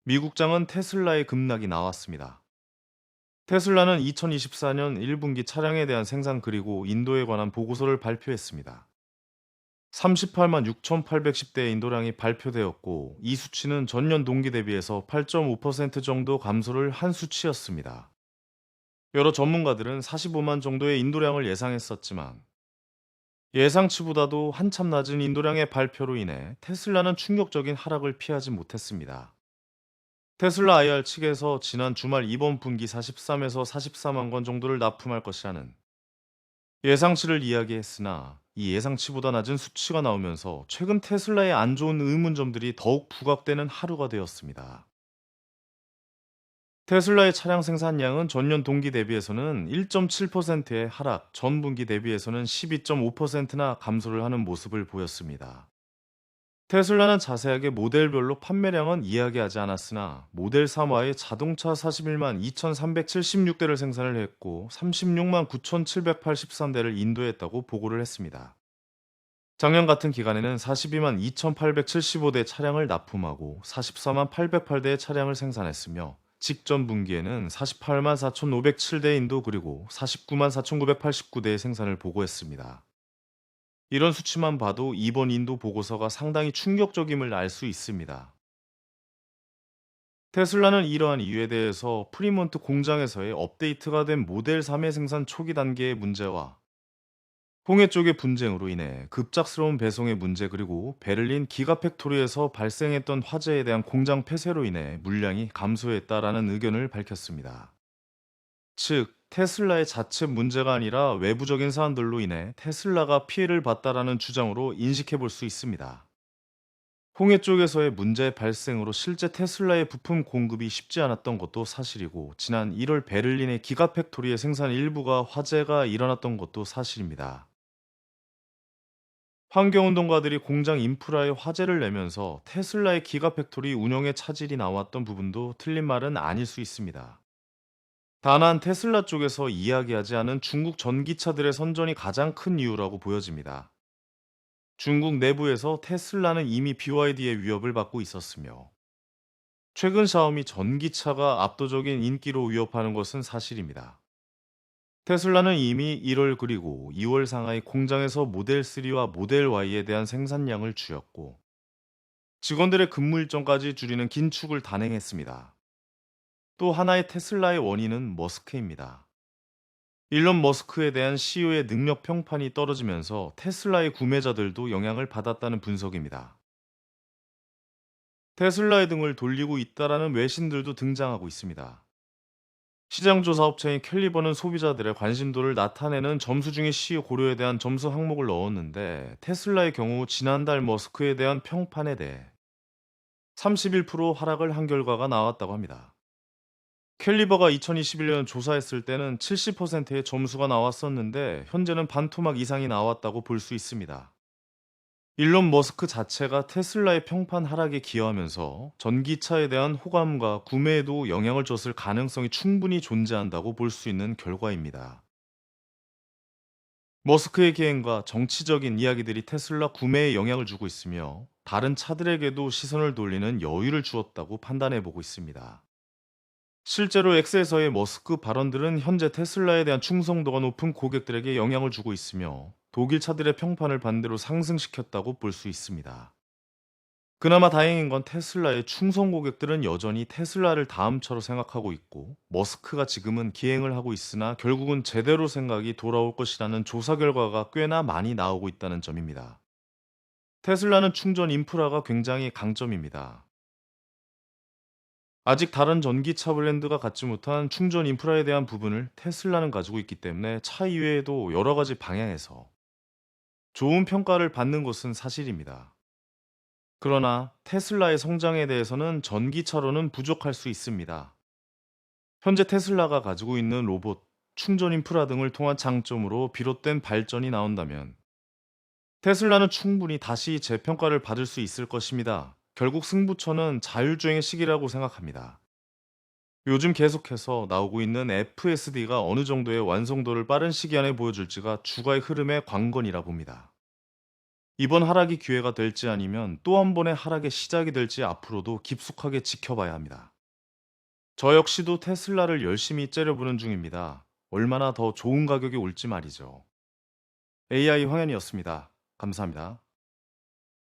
미국장은 테슬라의 급락이 나왔습니다. 테슬라는 2024년 1분기 차량에 대한 생산 그리고 인도에 관한 보고서를 발표했습니다. 38만 6,810대의 인도량이 발표되었고, 이 수치는 전년 동기 대비해서 8.5% 정도 감소를 한 수치였습니다. 여러 전문가들은 45만 정도의 인도량을 예상했었지만, 예상치보다도 한참 낮은 인도량의 발표로 인해 테슬라는 충격적인 하락을 피하지 못했습니다. 테슬라 IR 측에서 지난 주말 이번 분기 43에서 44만 건 정도를 납품할 것이라는 예상치를 이야기했으나, 이 예상치보다 낮은 수치가 나오면서 최근 테슬라의 안 좋은 의문점들이 더욱 부각되는 하루가 되었습니다. 테슬라의 차량 생산량은 전년 동기 대비해서는 1.7%의 하락, 전분기 대비해서는 12.5%나 감소를 하는 모습을 보였습니다. 테슬라는 자세하게 모델별로 판매량은 이야기하지 않았으나, 모델 3와의 자동차 41만 2,376대를 생산을 했고 36만 9,783대를 인도했다고 보고를 했습니다. 작년 같은 기간에는 42만 2,875대 차량을 납품하고 44만 808대의 차량을 생산했으며, 직전 분기에는 48만 4,507대 인도 그리고 49만 4,989대의 생산을 보고했습니다. 이런 수치만 봐도 이번 인도 보고서가 상당히 충격적임을 알 수 있습니다. 테슬라는 이러한 이유에 대해서 프리몬트 공장에서의 업데이트가 된 모델 3의 생산 초기 단계의 문제와 홍해 쪽의 분쟁으로 인해 급작스러운 배송의 문제 그리고 베를린 기가팩토리에서 발생했던 화재에 대한 공장 폐쇄로 인해 물량이 감소했다라는 의견을 밝혔습니다. 즉, 테슬라의 자체 문제가 아니라 외부적인 사안들로 인해 테슬라가 피해를 봤다라는 주장으로 인식해 볼 수 있습니다. 홍해 쪽에서의 문제 발생으로 실제 테슬라의 부품 공급이 쉽지 않았던 것도 사실이고, 지난 1월 베를린의 기가팩토리의 생산 일부가 화재가 일어났던 것도 사실입니다. 환경운동가들이 공장 인프라에 화재를 내면서 테슬라의 기가팩토리 운영에 차질이 나왔던 부분도 틀린 말은 아닐 수 있습니다. 다만 테슬라 쪽에서 이야기하지 않은 중국 전기차들의 선전이 가장 큰 이유라고 보여집니다. 중국 내부에서 테슬라는 이미 BYD의 위협을 받고 있었으며, 최근 샤오미 전기차가 압도적인 인기로 위협하는 것은 사실입니다. 테슬라는 이미 1월 그리고 2월 상하이 공장에서 모델 3와 모델 Y에 대한 생산량을 줄였고, 직원들의 근무 일정까지 줄이는 긴축을 단행했습니다. 또 하나의 테슬라의 원인은 머스크입니다. 일론 머스크에 대한 CEO의 능력 평판이 떨어지면서 테슬라의 구매자들도 영향을 받았다는 분석입니다. 테슬라의 등을 돌리고 있다라는 외신들도 등장하고 있습니다. 시장조사 업체인 캘리버는 소비자들의 관심도를 나타내는 점수 중에 CEO 고려에 대한 점수 항목을 넣었는데, 테슬라의 경우 지난달 머스크에 대한 평판에 대해 31% 하락을 한 결과가 나왔다고 합니다. 캘리버가 2021년 조사했을 때는 70%의 점수가 나왔었는데, 현재는 반토막 이상이 나왔다고 볼 수 있습니다. 일론 머스크 자체가 테슬라의 평판 하락에 기여하면서 전기차에 대한 호감과 구매에도 영향을 줬을 가능성이 충분히 존재한다고 볼 수 있는 결과입니다. 머스크의 기행과 정치적인 이야기들이 테슬라 구매에 영향을 주고 있으며, 다른 차들에게도 시선을 돌리는 여유를 주었다고 판단해 보고 있습니다. 실제로 X에서의 머스크 발언들은 현재 테슬라에 대한 충성도가 높은 고객들에게 영향을 주고 있으며, 독일 차들의 평판을 반대로 상승시켰다고 볼 수 있습니다. 그나마 다행인 건 테슬라의 충성 고객들은 여전히 테슬라를 다음 차로 생각하고 있고, 머스크가 지금은 기행을 하고 있으나 결국은 제대로 생각이 돌아올 것이라는 조사 결과가 꽤나 많이 나오고 있다는 점입니다. 테슬라는 충전 인프라가 굉장히 강점입니다. 아직 다른 전기차 브랜드가 갖지 못한 충전 인프라에 대한 부분을 테슬라는 가지고 있기 때문에 차 이외에도 여러 가지 방향에서 좋은 평가를 받는 것은 사실입니다. 그러나 테슬라의 성장에 대해서는 전기차로는 부족할 수 있습니다. 현재 테슬라가 가지고 있는 로봇, 충전 인프라 등을 통한 장점으로 비롯된 발전이 나온다면, 테슬라는 충분히 다시 재평가를 받을 수 있을 것입니다. 결국 승부처는 자율주행의 시기라고 생각합니다. 요즘 계속해서 나오고 있는 FSD가 어느 정도의 완성도를 빠른 시기 안에 보여줄지가 주가의 흐름의 관건이라 봅니다. 이번 하락이 기회가 될지 아니면 또 한 번의 하락의 시작이 될지 앞으로도 깊숙하게 지켜봐야 합니다. 저 역시도 테슬라를 열심히 째려보는 중입니다. 얼마나 더 좋은 가격이 올지 말이죠. AI 황현이었습니다. 감사합니다.